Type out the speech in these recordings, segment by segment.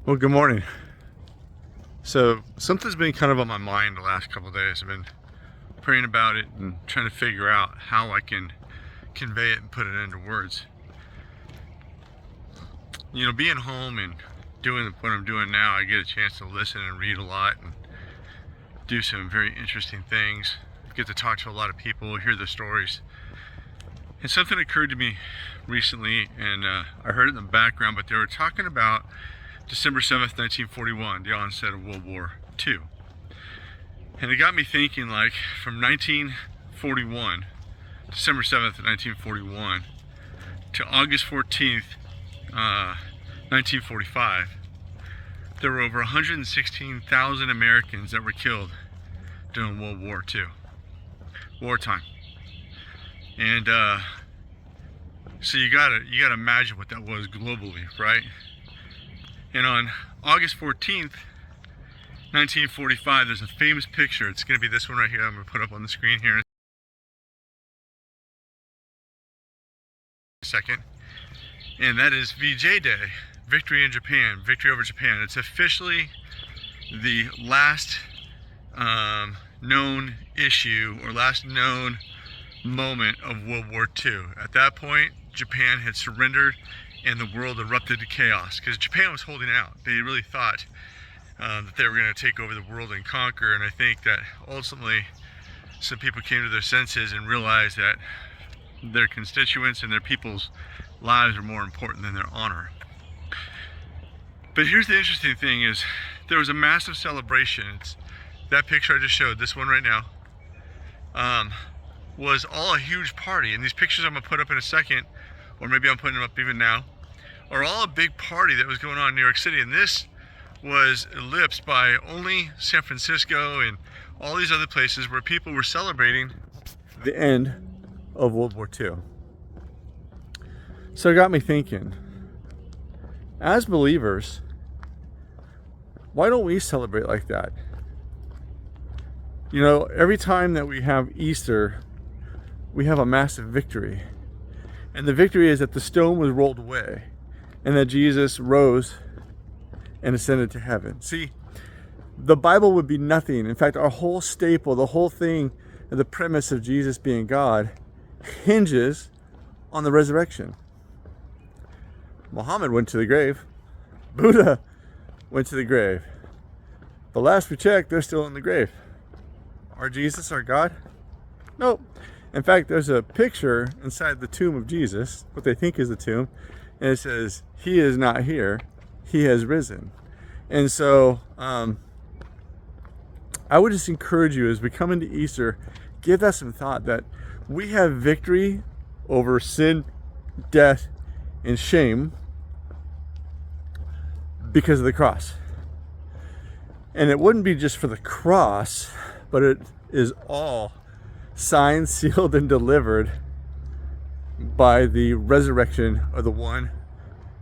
Well, good morning. So something's been kind of on my mind the last couple of days. I've been praying about it and trying to figure out how I can convey it and put it into words. You know, being home and doing what I'm doing now, I get a chance to listen and read a lot and do some very interesting things. I get to talk to a lot of people, hear their stories. And something occurred to me recently, and I heard it in the background, but they were talking about December 7th, 1941, the onset of World War II. And it got me thinking, like, from 1941, December 7th, 1941, to August 14th, 1945, there were over 116,000 Americans that were killed during World War II, wartime. And so you gotta imagine what that was globally, right? And on August 14th, 1945, there's a famous picture. It's going to be this one right here. I'm going to put up on the screen here in a second. And that is VJ Day, Victory in Japan, Victory over Japan. It's officially the last known issue or last known moment of World War II. At that point, Japan had surrendered and the world erupted to chaos because Japan was holding out. They really thought that they were going to take over the world and conquer, and I think that ultimately some people came to their senses and realized that their constituents and their people's lives are more important than their honor. But here's the interesting thing is there was a massive celebration. It's that picture I just showed, this one right now, was all a huge party, and these pictures I'm going to put up in a second, or maybe I'm putting them up even now, are all a big party that was going on in New York City. And this was eclipsed by only San Francisco and all these other places where people were celebrating the end of World War II. So it got me thinking, as believers, why don't we celebrate like that? You know, every time that we have Easter, we have a massive victory. And the victory is that the stone was rolled away and that Jesus rose and ascended to heaven. See, the Bible would be nothing. In fact, our whole staple, the whole thing, the premise of Jesus being God hinges on the resurrection. Muhammad went to the grave. Buddha went to the grave. The last we checked, they're still in the grave. Our Jesus, our God? Nope. In fact, there's a picture inside the tomb of Jesus, what they think is the tomb, and it says, "He is not here, he has risen." And so I would just encourage you, as we come into Easter, give that some thought, that we have victory over sin, death, and shame because of the cross. And it wouldn't be just for the cross, but it is all signed, sealed, and delivered by the resurrection of the one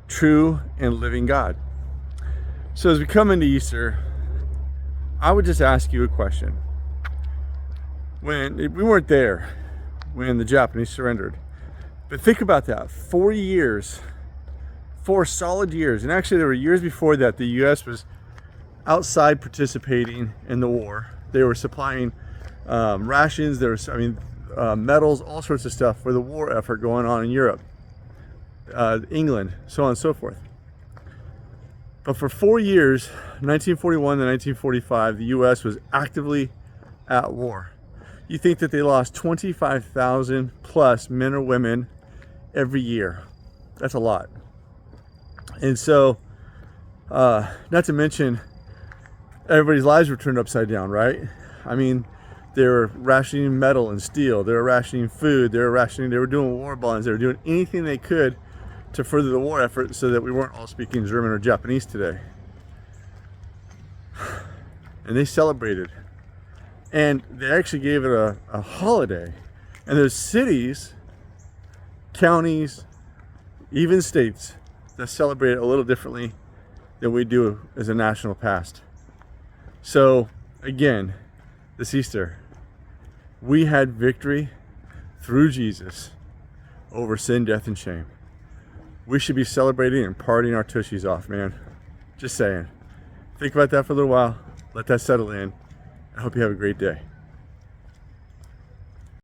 true and living God. So as we come into Easter, I would just ask you a question. When we weren't there when the Japanese surrendered, but think about that, 4 years, 4 solid years, and actually there were years before that the U.S. was outside participating in the war. They were supplying rations, there was, metals, all sorts of stuff for the war effort going on in Europe, England, so on and so forth. But for 4 years, 1941 to 1945, the U.S. was actively at war. You think that they lost 25,000 plus men or women every year. That's a lot. And so, not to mention, everybody's lives were turned upside down, right? I mean, they were rationing metal and steel. They were rationing food. They were doing war bonds. They were doing anything they could to further the war effort so that we weren't all speaking German or Japanese today. And they celebrated. And they actually gave it a holiday. And there's cities, counties, even states that celebrate it a little differently than we do as a national past. So, again, this Easter, we had victory through Jesus over sin, death, and shame. We should be celebrating and partying our tushies off, man. Just saying. Think about that for a little while. Let that settle in. I hope you have a great day.